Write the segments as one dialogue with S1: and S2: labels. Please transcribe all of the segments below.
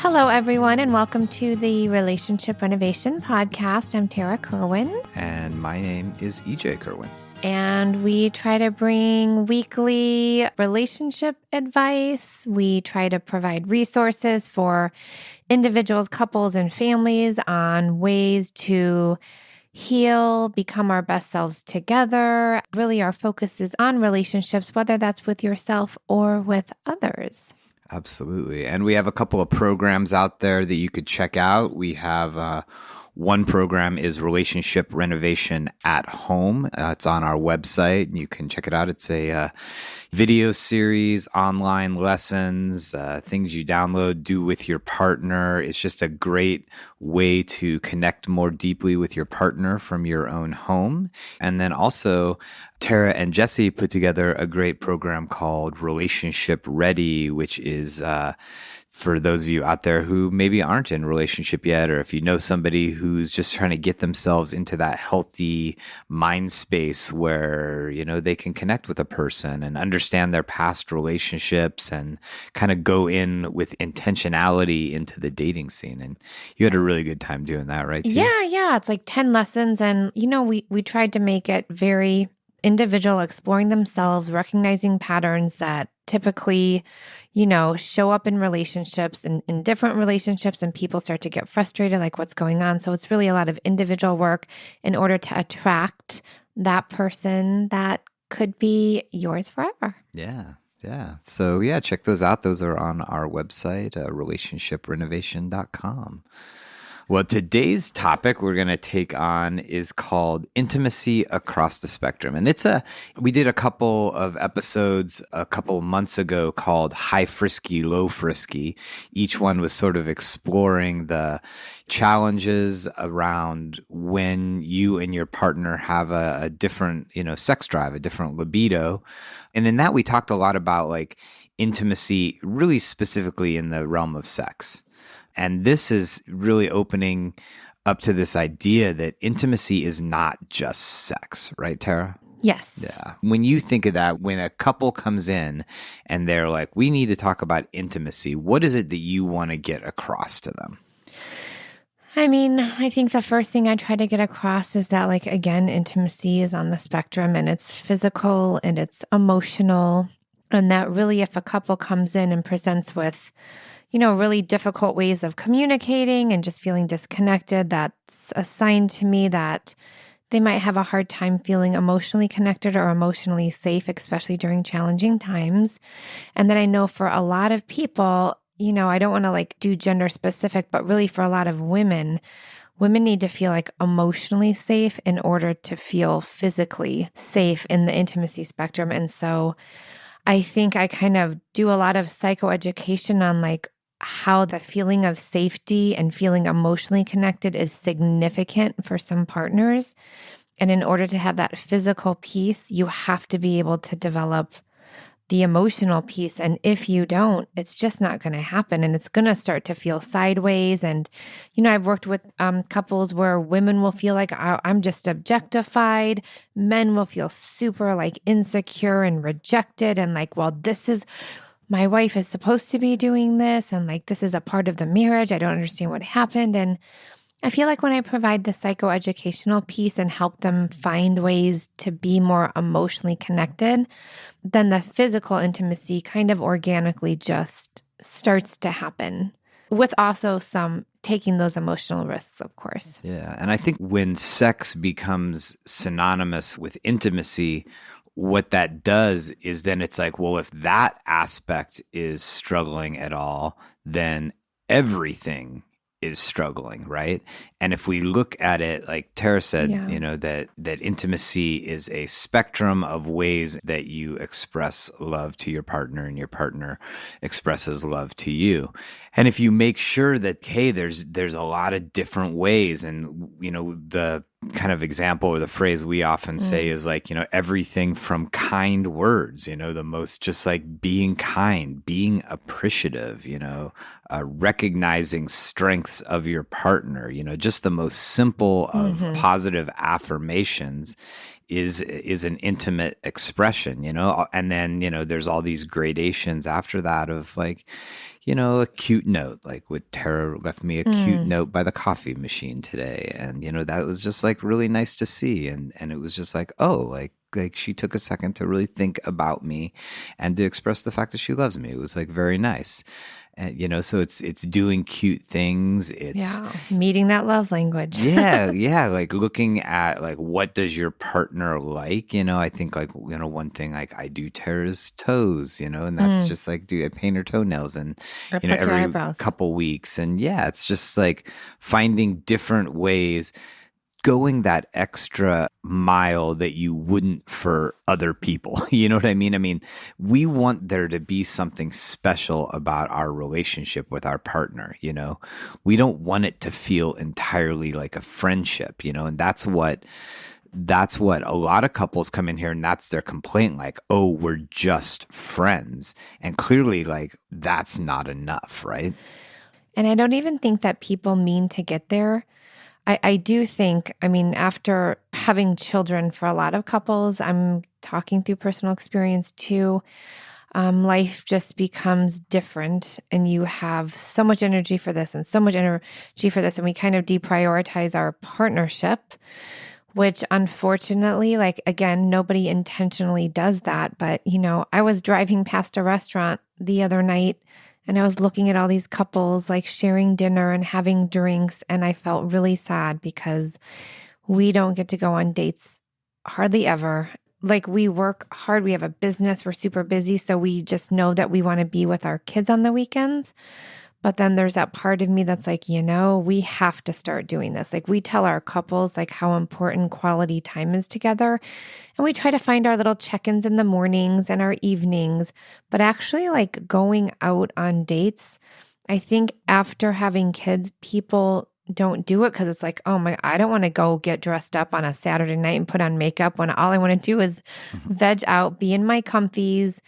S1: Hello, everyone, and welcome to the Relationship Renovation podcast. I'm Tarah Kerwin.
S2: And my name is EJ Kerwin.
S1: And we try to bring weekly relationship advice. We try to provide resources for individuals, couples, and families on ways to heal, become our best selves together. Really, our focus is on relationships, whether that's with yourself or with others.
S2: Absolutely. And we have a couple of programs out there that you could check out. We have one program is Relationship Renovation at Home. It's on our website. You can check it out. It's a video series, online lessons, things you download, do with your partner. It's just a great way to connect more deeply with your partner from your own home. And then also, Tarah and Jesse put together a great program called Relationship Ready, which is for those of you out there who maybe aren't in a relationship yet, or if you know somebody who's just trying to get themselves into that healthy mind space where, you know, they can connect with a person and understand their past relationships and kind of go in with intentionality into the dating scene. And you had a really good time doing that, right? T?
S1: Yeah. It's like 10 lessons. And, you know, we tried to make it very individual, exploring themselves, recognizing patterns that typically, you know, show up in relationships and in different relationships, and people start to get frustrated, like what's going on. So it's really a lot of individual work in order to attract that person that could be yours forever.
S2: Yeah. So yeah, check those out. Those are on our website, relationshiprenovation.com. Well, today's topic we're going to take on is called Intimacy Across the Spectrum. And we did a couple of episodes a couple of months ago called High Frisky, Low Frisky. Each one was sort of exploring the challenges around when you and your partner have a different, sex drive, a different libido. And in that, we talked a lot about like intimacy, really specifically in the realm of sex. And this is really opening up to this idea that intimacy is not just sex, right, Tarah?
S1: Yes.
S2: Yeah. When you think of that, when a couple comes in and they're like, we need to talk about intimacy, what is it that you want to get across to them?
S1: I mean, I think the first thing I try to get across is that, like, again, intimacy is on the spectrum, and it's physical and it's emotional. And that really, if a couple comes in and presents with, really difficult ways of communicating and just feeling disconnected, that's a sign to me that they might have a hard time feeling emotionally connected or emotionally safe, especially during challenging times. And then I know for a lot of people, I don't want to like do gender specific, but really for a lot of women need to feel like emotionally safe in order to feel physically safe in the intimacy spectrum. And so I think I kind of do a lot of psychoeducation on like how the feeling of safety and feeling emotionally connected is significant for some partners. And in order to have that physical piece, you have to be able to develop the emotional piece. And if you don't, it's just not going to happen. And it's going to start to feel sideways. And, I've worked with couples where women will feel like I'm just objectified. Men will feel super like insecure and rejected. And like, well, my wife is supposed to be doing this. And like, this is a part of the marriage. I don't understand what happened. And I feel like when I provide the psychoeducational piece and help them find ways to be more emotionally connected, then the physical intimacy kind of organically just starts to happen, with also some taking those emotional risks, of course.
S2: Yeah. And I think when sex becomes synonymous with intimacy, what that does is then it's like, well, if that aspect is struggling at all, then everything is struggling, right? And if we look at it, like Tarah said, that intimacy is a spectrum of ways that you express love to your partner and your partner expresses love to you. And if you make sure that, hey, there's a lot of different ways, and the kind of example or the phrase we often say is like, everything from kind words, the most just like being kind, being appreciative, recognizing strengths of your partner, just the most simple of positive affirmations is an intimate expression, and then, there's all these gradations after that of like, a cute note, like with Tara left me a cute
S1: Mm,
S2: note by the coffee machine today. And, that was just like really nice to see. And it was just like, oh, like she took a second to really think about me and to express the fact that she loves me. It was like very nice. And, so it's doing cute things. It's
S1: yeah. Meeting that love language.
S2: yeah, yeah, like looking at like what does your partner like? I think like one thing like I do Tara's toes, and that's
S1: Mm,
S2: just like do I paint her toenails and
S1: or pluck your
S2: every
S1: eyebrows.
S2: couple weeks, and yeah, it's just like finding different ways, going that extra mile that you wouldn't for other people. You know what I mean? I mean, we want there to be something special about our relationship with our partner, We don't want it to feel entirely like a friendship, and that's what a lot of couples come in here and that's their complaint, like, oh, we're just friends. And clearly like that's not enough, right?
S1: And I don't even think that people mean to get there. I do think, I mean, after having children for a lot of couples, I'm talking through personal experience too. Life just becomes different, and you have so much energy for this and so much energy for this. And we kind of deprioritize our partnership, which unfortunately, like, again, nobody intentionally does that. But, I was driving past a restaurant the other night and I was looking at all these couples like sharing dinner and having drinks. And I felt really sad because we don't get to go on dates hardly ever. Like, we work hard, we have a business, we're super busy. So we just know that we want to be with our kids on the weekends. But then there's that part of me that's like, we have to start doing this. Like, we tell our couples like how important quality time is together. And we try to find our little check-ins in the mornings and our evenings. But actually, like, going out on dates, I think after having kids, people don't do it because it's like, oh my, I don't want to go get dressed up on a Saturday night and put on makeup when all I want to do is veg out, be in my comfies,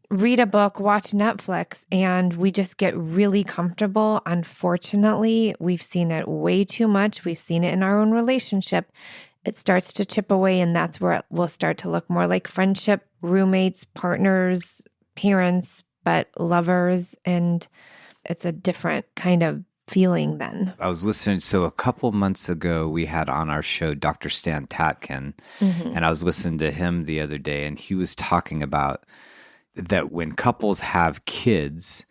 S1: read a book, watch Netflix, and we just get really comfortable. Unfortunately, we've seen it way too much. We've seen it in our own relationship. It starts to chip away, and that's where it will start to look more like friendship, roommates, partners, parents, but lovers. And it's a different kind of feeling then.
S2: I was listening. So a couple months ago, we had on our show Dr. Stan Tatkin,
S1: Mm-hmm.
S2: and I was listening to him the other day, and he was talking about that when couples have kids,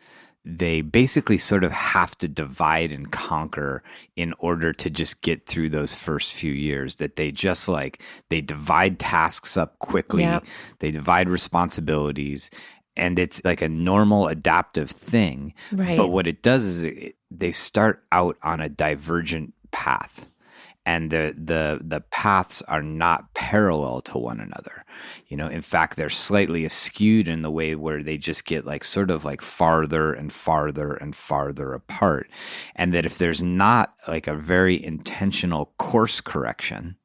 S2: they basically sort of have to divide and conquer in order to just get through those first few years, that they just like, they divide tasks up quickly,
S1: Yep.
S2: they divide responsibilities, and it's like a normal adaptive thing.
S1: Right.
S2: But what it does is they start out on a divergent path, and the paths are not parallel to one another. In fact, they're slightly askewed in the way where they just get like sort of like farther and farther and farther apart. And that if there's not like a very intentional course correction,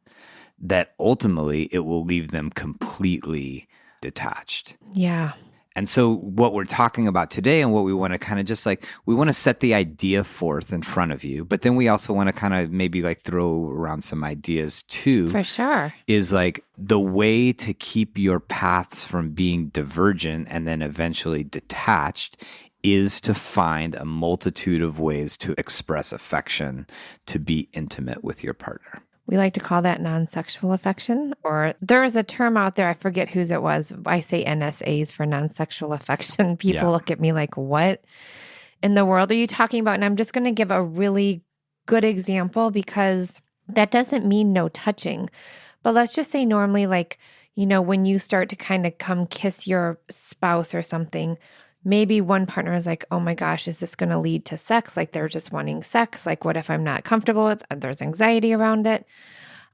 S2: that ultimately it will leave them completely detached.
S1: Yeah.
S2: And so what we're talking about today, and what we want to kind of just like, we want to set the idea forth in front of you, but then we also want to kind of maybe like throw around some ideas too.
S1: For sure.
S2: Is like the way to keep your paths from being divergent and then eventually detached is to find a multitude of ways to express affection, to be intimate with your partner.
S1: We like to call that non-sexual affection, or there is a term out there, I forget whose it was. I say NSAs for non-sexual affection. People look at me like, what in the world are you talking about? And I'm just going to give a really good example, because that doesn't mean no touching. But let's just say normally, like, when you start to kind of come kiss your spouse or something, maybe one partner is like, oh my gosh, is this going to lead to sex? Like, they're just wanting sex. Like, what if I'm not comfortable with it? There's anxiety around it.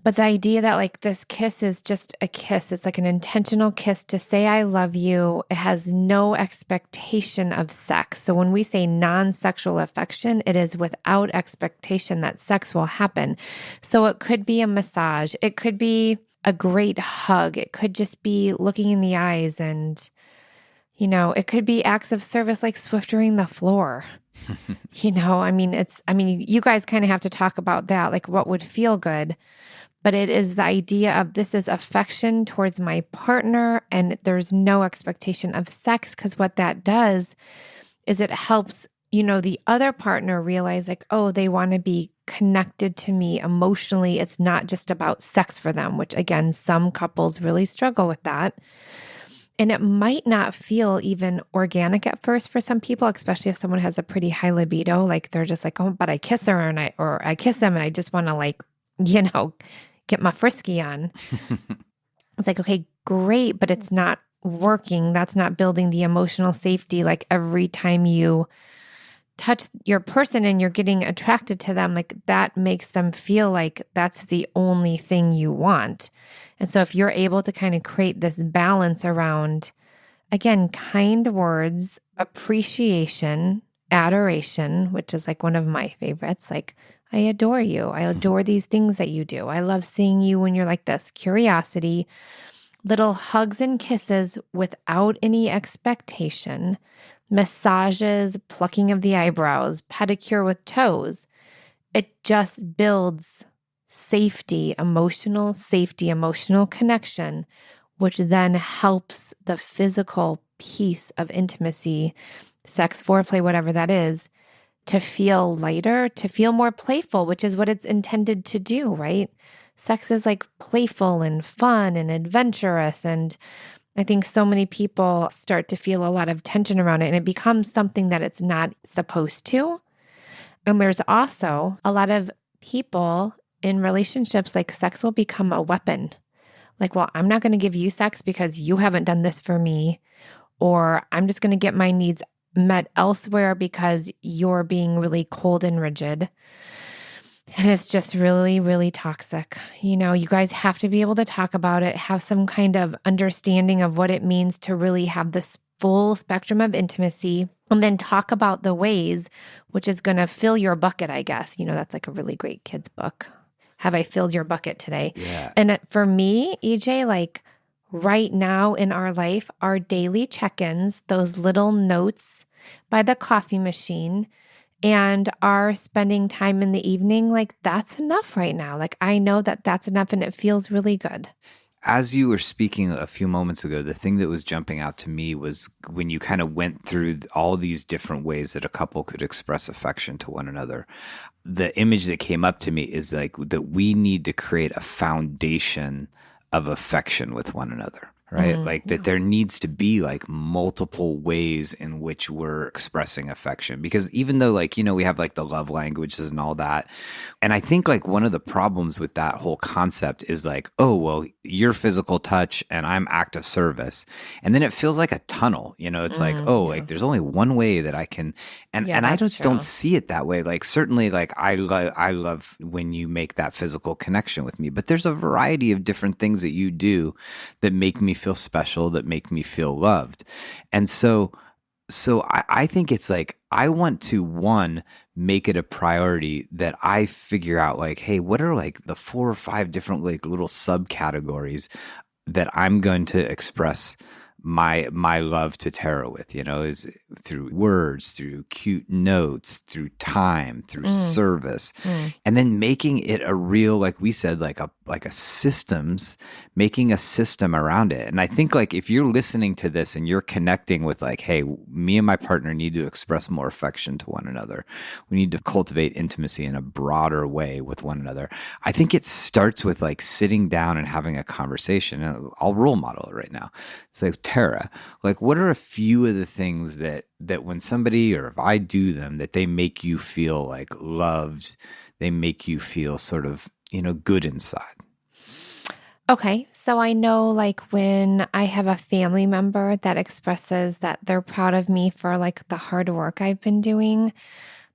S1: But the idea that like this kiss is just a kiss, it's like an intentional kiss to say, I love you. It has no expectation of sex. So when we say non-sexual affection, it is without expectation that sex will happen. So it could be a massage. It could be a great hug. It could just be looking in the eyes, and it could be acts of service like swiftering the floor. I mean, you guys kind of have to talk about that, like what would feel good. But it is the idea of this is affection towards my partner and there's no expectation of sex, because what that does is it helps, the other partner realize like, oh, they want to be connected to me emotionally. It's not just about sex for them, which again, some couples really struggle with that. And it might not feel even organic at first for some people, especially if someone has a pretty high libido. Like they're just like, oh, but I kiss her or I kiss them and I just want to like, get my frisky on. It's like, okay, great, but it's not working. That's not building the emotional safety. Like every time you touch your person and you're getting attracted to them, like that makes them feel like that's the only thing you want. And so if you're able to kind of create this balance around, again, kind words, appreciation, adoration, which is like one of my favorites, like I adore you. I adore these things that you do. I love seeing you when you're like this. Curiosity, little hugs and kisses without any expectation, massages, plucking of the eyebrows, pedicure with toes. It just builds safety, emotional connection, which then helps the physical piece of intimacy, sex, foreplay, whatever that is, to feel lighter, to feel more playful, which is what it's intended to do, right? Sex is like playful and fun and adventurous. And I think so many people start to feel a lot of tension around it and it becomes something that it's not supposed to. And there's also a lot of people in relationships, like sex will become a weapon. Like, well, I'm not going to give you sex because you haven't done this for me, or I'm just going to get my needs met elsewhere because you're being really cold and rigid. And it's just really, really toxic. You guys have to be able to talk about it, have some kind of understanding of what it means to really have this full spectrum of intimacy, and then talk about the ways, which is going to fill your bucket, I guess. That's like a really great kids book. Have I filled your bucket today?
S2: Yeah.
S1: And for me, EJ, like right now in our life, our daily check-ins, those little notes by the coffee machine, and our spending time in the evening, like that's enough right now. Like I know that that's enough and it feels really good.
S2: As you were speaking a few moments ago, the thing that was jumping out to me was when you kind of went through all these different ways that a couple could express affection to one another. The image that came up to me is like that we need to create a foundation of affection with one another. Right? Like that there needs to be like multiple ways in which we're expressing affection, because even though like, we have like the love languages and all that. And I think like one of the problems with that whole concept is like, oh, well, you're physical touch and I'm act of service. And then it feels like a tunnel, it's like, oh, like there's only one way that I can, and I just don't see it that way. Like certainly like I love when you make that physical connection with me, but there's a variety of different things that you do that make me feel special, that make me feel loved. And so I think it's like, I want to, one, make it a priority that I figure out like, hey, what are like the 4 or 5 different like little subcategories that I'm going to express my love to Tarah with, is through words, through cute notes, through time, through service, and then making it a real, like we said, like a systems, making a system around it. And I think like if you're listening to this and you're connecting with like, hey, me and my partner need to express more affection to one another. We need to cultivate intimacy in a broader way with one another. I think it starts with like sitting down and having a conversation. And I'll role model it right now. It's like, Tarah, like what are a few of the things that when somebody, or if I do them, that they make you feel like loved, they make you feel sort of, good inside?
S1: Okay, so I know like when I have a family member that expresses that they're proud of me for like the hard work I've been doing,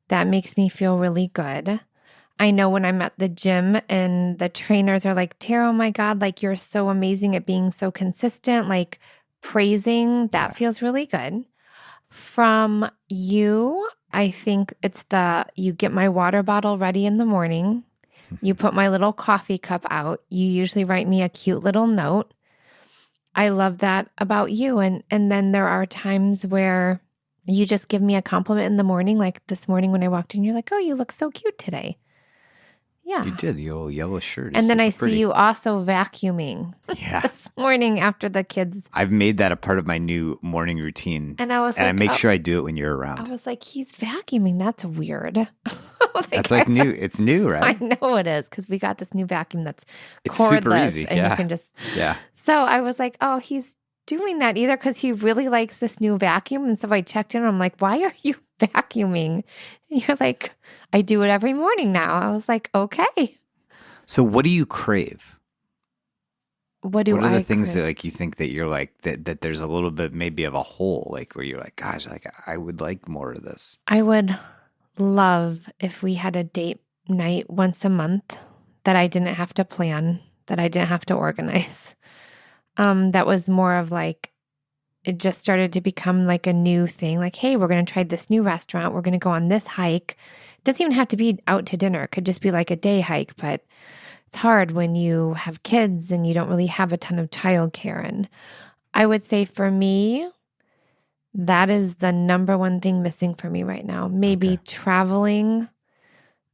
S1: that makes me feel really good. I know when I'm at the gym and the trainers are like, Tara, oh my God, like you're so amazing at being so consistent, like praising, that feels really good. From you, I think it's you get my water bottle ready in the morning. You put my little coffee cup out. You usually write me a cute little note. I love that about you. And then there are times where you just give me a compliment in the morning. Like this morning when I walked in, you're like, oh, you look so cute today. Yeah.
S2: You did. Your little yellow shirt is
S1: And then I
S2: super pretty.
S1: see you also vacuuming
S2: Yeah.
S1: this morning after the kids.
S2: I've made that a part of my new morning routine.
S1: And I was
S2: And I
S1: like,
S2: make
S1: oh,
S2: sure I do it when you're
S1: I
S2: around.
S1: was like, he's vacuuming. That's weird.
S2: That's like new. It's new, right?
S1: I know it is because we got this new vacuum that's
S2: It's
S1: cordless
S2: super easy.
S1: and you can just.
S2: Yeah.
S1: So I was like, oh, he's doing that either because he really likes this new vacuum. And so I checked in. I'm like, why are you vacuuming? And you're like, I do it every morning now. I was like, okay.
S2: So what do you crave?
S1: What
S2: What are the
S1: I
S2: things
S1: crave?
S2: that like you think that you're like that there's a little bit maybe of a hole, like where you're like, gosh, like I would like more of this.
S1: I would love if we had a date night once a month that I didn't have to plan, that I didn't have to organize. That was more of like, it just started to become like a new thing. Like, hey, we're going to try this new restaurant. We're going to go on this hike. It doesn't even have to be out to dinner. It could just be like a day hike, but it's hard when you have kids and you don't really have a ton of childcare. And I would say for me, that is the number one thing missing for me right now. Maybe traveling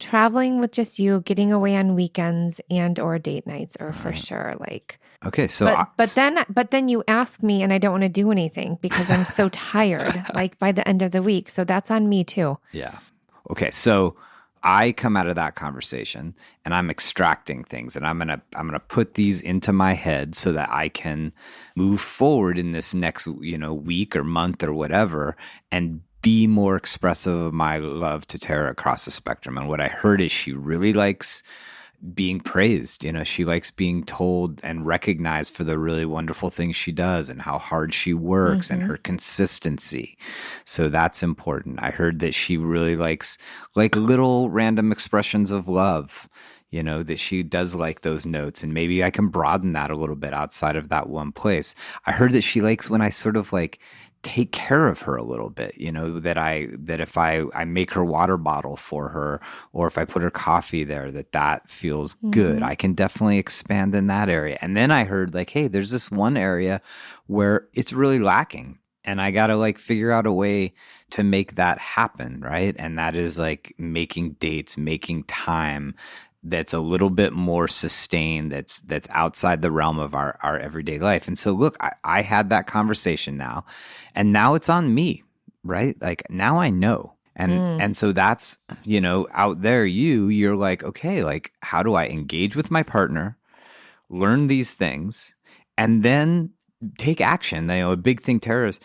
S1: with just you, getting away on weekends and or date nights are for sure. Like,
S2: Okay, so
S1: but then you ask me and I don't want to do anything because I'm so tired, like by the end of the week. So that's on me too.
S2: yeah. Okay, so I come out of that conversation and I'm extracting things and I'm gonna put these into my head so that I can move forward in this next, week or month or whatever and be more expressive of my love to Tarah across the spectrum. And what I heard is she really likes being praised. She likes being told and recognized for the really wonderful things she does and how hard she works and her consistency. So that's important. I heard that she really likes like little random expressions of love, that she does like those notes. And maybe I can broaden that a little bit outside of that one place. I heard that she likes when I sort of like take care of her a little bit, that if I make her water bottle for her or if I put her coffee there, that feels good. I can definitely expand in that area. And then I heard like, hey, there's this one area where it's really lacking and I got to like figure out a way to make that happen. Right. And that is like making dates, making time that's a little bit more sustained, that's outside the realm of our everyday life. And so look, I had that conversation now, and now it's on me, right? Like now I know. And so that's, out there, you're like, okay, like how do I engage with my partner, learn these things, and then take action? A big thing Tara's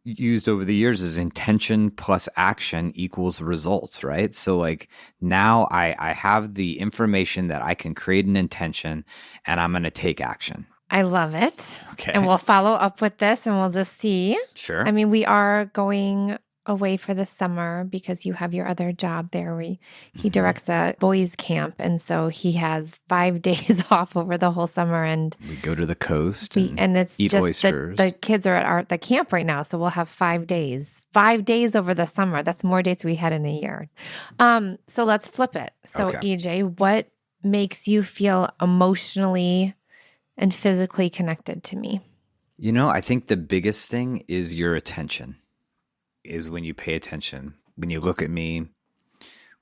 S2: used over the years is intention plus action equals results, right? So like now I have the information that I can create an intention and I'm going to take action.
S1: I love it.
S2: Okay.
S1: And we'll follow up with this and we'll just see.
S2: Sure.
S1: I mean, we are going away for the summer because you have your other job there where he directs a boys camp. And so he has 5 days off over the whole summer. And
S2: we go to the coast
S1: and it's
S2: eat
S1: just
S2: oysters.
S1: The kids are at the camp right now. So we'll have 5 days. 5 days over the summer. That's more dates we had in a year. So let's flip it. So
S2: Okay.
S1: EJ, what makes you feel emotionally and physically connected to me?
S2: I think the biggest thing is your attention, is when you pay attention, when you look at me,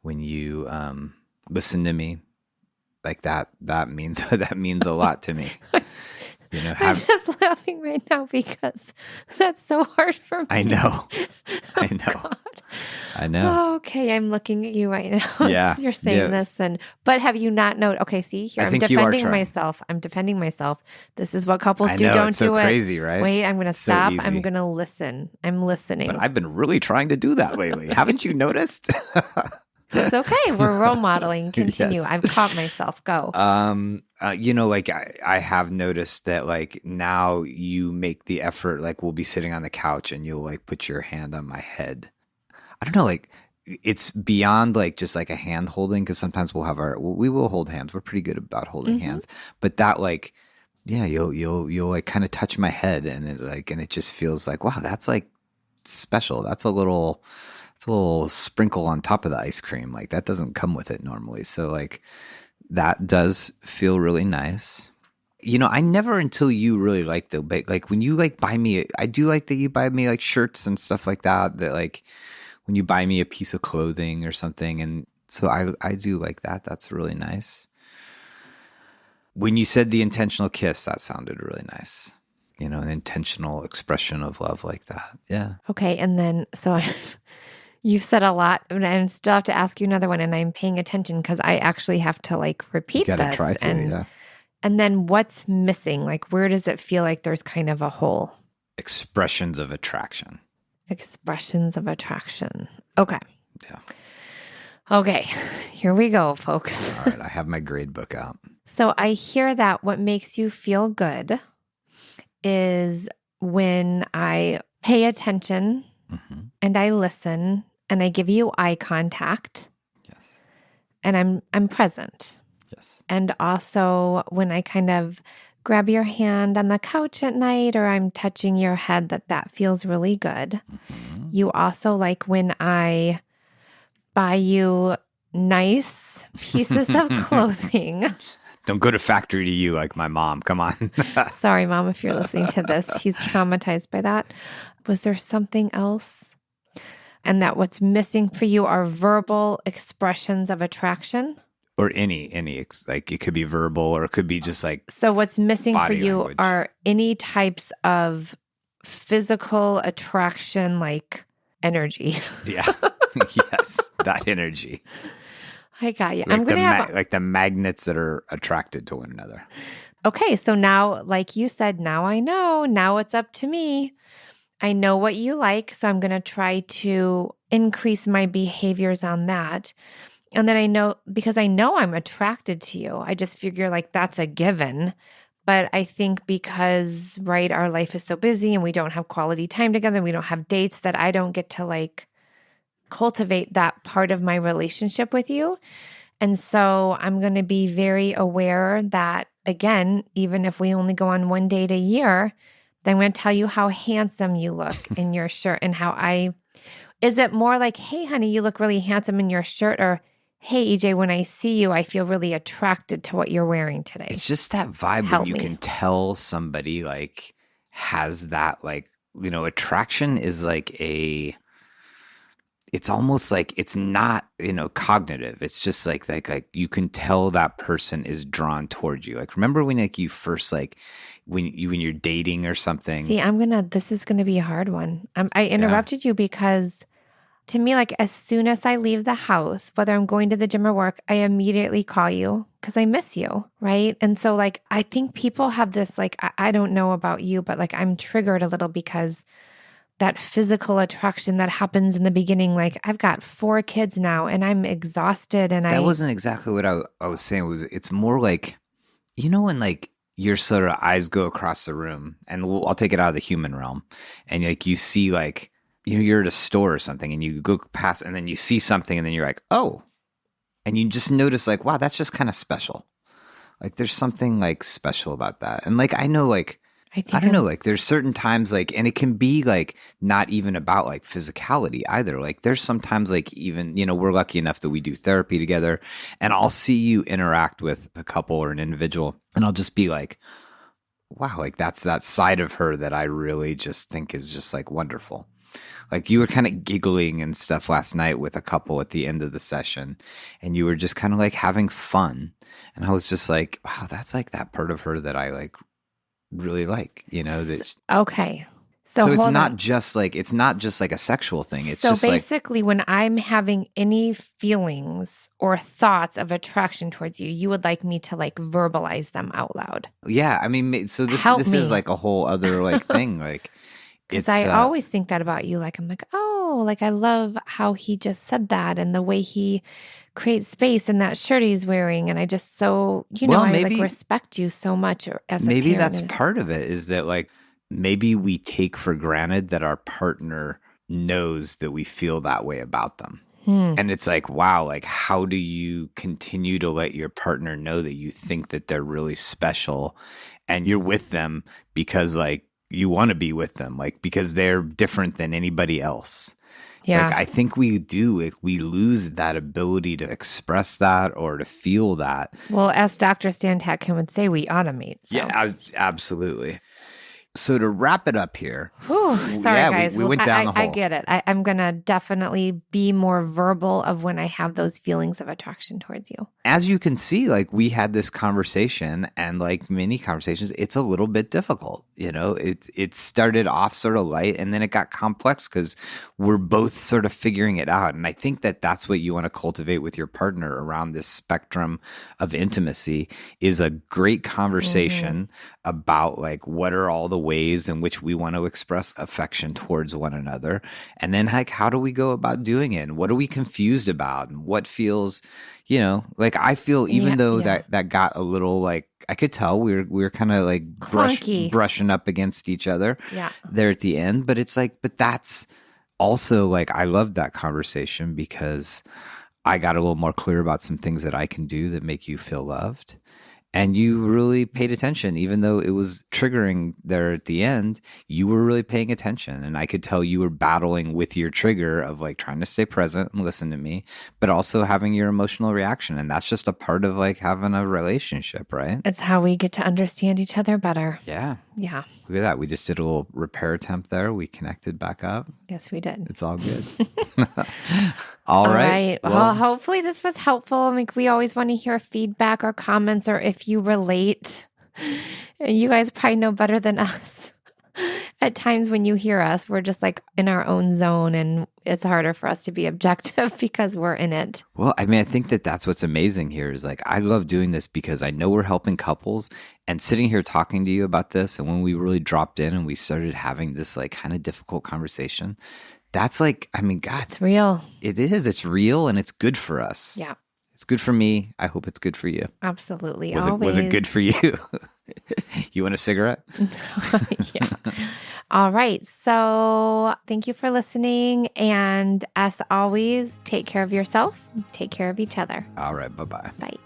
S2: when you listen to me, like that means a lot to me.
S1: I'm just laughing right now because that's so hard for me.
S2: I know.
S1: Oh,
S2: I know.
S1: God.
S2: I know.
S1: Okay, I'm looking at you right now.
S2: Yeah.
S1: You're saying this, but have you not known? Okay, see here, I'm defending myself. I'm defending myself. This is what couples do. Don't
S2: it's so
S1: do it.
S2: Crazy, right?
S1: Wait, I'm going to
S2: So
S1: stop.
S2: easy.
S1: I'm going to listen. I'm listening.
S2: But I've been really trying to do that lately. Haven't you noticed?
S1: It's okay. We're role modeling. Continue.
S2: Yes.
S1: I've caught myself. Go.
S2: Like I have noticed that like now you make the effort, like we'll be sitting on the couch and you'll like put your hand on my head. I don't know, like it's beyond like just like a hand holding, because sometimes we will hold hands. We're pretty good about holding hands, but that like, yeah, you'll like kind of touch my head and it just feels like, wow, that's like special. It's a little sprinkle on top of the ice cream. Like that doesn't come with it normally. So like that does feel really nice. I never until you really like when you like buy me, I do like that you buy me like shirts and stuff like that like when you buy me a piece of clothing or something, and So I do like that. That's really nice. When you said the intentional kiss, that sounded really nice. An intentional expression of love like that. Yeah.
S1: Okay. And then, you've said a lot, and I still have to ask you another one, and I'm paying attention because I actually have to like
S2: You
S1: repeat
S2: got to
S1: this.
S2: try to, yeah.
S1: And then what's missing? Like, where does it feel like there's kind of a hole?
S2: Expressions of attraction.
S1: Expressions of attraction. Okay.
S2: Yeah.
S1: Okay. Here we go, folks.
S2: All right. I have my grade book out.
S1: So I hear that what makes you feel good is when I pay attention and I listen and I give you eye contact.
S2: Yes.
S1: And I'm present.
S2: Yes.
S1: And also when I kind of grab your hand on the couch at night or I'm touching your head, that feels really good. You also like when I buy you nice pieces of clothing.
S2: Don't go to factory to you like my mom. Come on.
S1: Sorry, Mom, if you're listening to this. He's traumatized by that. Was there something else? And that what's missing for you are verbal expressions of attraction?
S2: Or any, like it could be verbal or it could be just like.
S1: So what's missing for you
S2: language.
S1: are any types of physical attraction, like energy.
S2: Yeah. Yes. That energy.
S1: I got you.
S2: Like
S1: I'm going to have
S2: like the magnets that are attracted to one another.
S1: Okay. So now, like you said, now I know. Now it's up to me. I know what you like. So I'm going to try to increase my behaviors on that. And then I know, because I know I'm attracted to you, I just figure like that's a given. But I think because, right, our life is so busy and we don't have quality time together, we don't have dates, that I don't get to like cultivate that part of my relationship with you. And so I'm going to be very aware that, again, even if we only go on one date a year, then I'm going to tell you how handsome you look in your shirt and is it more like, hey, honey, you look really handsome in your shirt, or hey, EJ, when I see you, I feel really attracted to what you're wearing today.
S2: It's just that vibe when you can tell somebody like has that like, attraction is like it's almost like it's not, cognitive. It's just like you can tell that person is drawn towards you. Like, remember when like you first like when you're dating or something?
S1: See, this is going to be a hard one. I interrupted you because to me, like as soon as I leave the house, whether I'm going to the gym or work, I immediately call you because I miss you, right? And so like, I think people have this, like, I don't know about you, but like I'm triggered a little because that physical attraction that happens in the beginning, like I've got 4 kids now and I'm exhausted and
S2: That wasn't exactly what I was saying. It's more like, when like your sort of eyes go across the room, and I'll take it out of the human realm, and like you see like, you're at a store or something and you go past and then you see something and then you're like, oh, and you just notice like, wow, that's just kind of special. Like there's something like special about that. And like, I know like, I don't know, like there's certain times like, and it can be like not even about like physicality either. Like there's sometimes like even, we're lucky enough that we do therapy together, and I'll see you interact with a couple or an individual and I'll just be like, wow, like that's that side of her that I really just think is just like wonderful. Like you were kind of giggling and stuff last night with a couple at the end of the session, and you were just kind of like having fun. And I was just like, wow, that's like that part of her that I like really like, that.
S1: Okay.
S2: So it's not just like a sexual thing. It's
S1: so
S2: just
S1: basically when I'm having any feelings or thoughts of attraction towards you, you would like me to like verbalize them out loud.
S2: Yeah. I mean, so this is like a whole other like thing. Like,
S1: because I always think that about you. Like, I'm like, oh, like I love how he just said that and the way he creates space in that shirt he's wearing. And I just I like respect you so much as a
S2: maybe
S1: parent.
S2: That's part of it, is that like maybe we take for granted that our partner knows that we feel that way about them. And it's like, wow, like how do you continue to let your partner know that you think that they're really special and you're with them because like you want to be with them, like because they're different than anybody else. Yeah. Like I think we do, like, we lose that ability to express that or to feel that.
S1: Well, as Dr. Stan Tatkin would say, we automate. So.
S2: Yeah, absolutely. So to wrap it up here,
S1: Whew, sorry,
S2: yeah,
S1: guys.
S2: we went down the hole.
S1: I get it. I'm going to definitely be more verbal of when I have those feelings of attraction towards you.
S2: As you can see, like we had this conversation, and like many conversations, it's a little bit difficult. You know, it started off sort of light, and then it got complex because we're both sort of figuring it out. And I think that that's what you want to cultivate with your partner around this spectrum of intimacy is a great conversation about like what are all the ways in which we want to express affection towards one another, and then like how do we go about doing it, and what are we confused about, and what feels, you know, like I feel even though that got a little like I could tell we were kind of like brushing up against each other there at the end, but it's like, but that's also like I loved that conversation because I got a little more clear about some things that I can do that make you feel loved. And you really paid attention, even though it was triggering there at the end, you were really paying attention. And I could tell you were battling with your trigger of like trying to stay present and listen to me, but also having your emotional reaction. And that's just a part of like having a relationship, right?
S1: It's how we get to understand each other better.
S2: Yeah.
S1: Yeah.
S2: Look at that. We just did a little repair attempt there. We connected back up.
S1: Yes, we did.
S2: It's all good. All right.
S1: Well, hopefully this was helpful. I mean, we always want to hear feedback or comments, or if you relate. And you guys probably know better than us. At times when you hear us, we're just like in our own zone, and it's harder for us to be objective because we're in it.
S2: Well, I mean, I think that that's what's amazing here is like, I love doing this because I know we're helping couples, and sitting here talking to you about this. And when we really dropped in and we started having this like kind of difficult conversation, that's like, I mean, God,
S1: it's real.
S2: It is. It's real, and it's good for us.
S1: Yeah.
S2: It's good for me. I hope it's good for you.
S1: Absolutely.
S2: Was it good for you? You want a cigarette?
S1: Yeah. All right. So thank you for listening. And as always, take care of yourself. Take care of each other.
S2: All right. Bye-bye.
S1: Bye.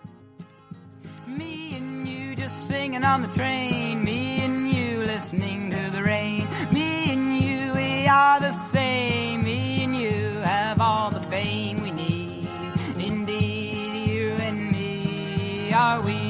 S3: Me and you just singing on the train. Me and you listening to the rain. Me and you, we are the same. Me and you have all the fame we need. Indeed, you and me are we.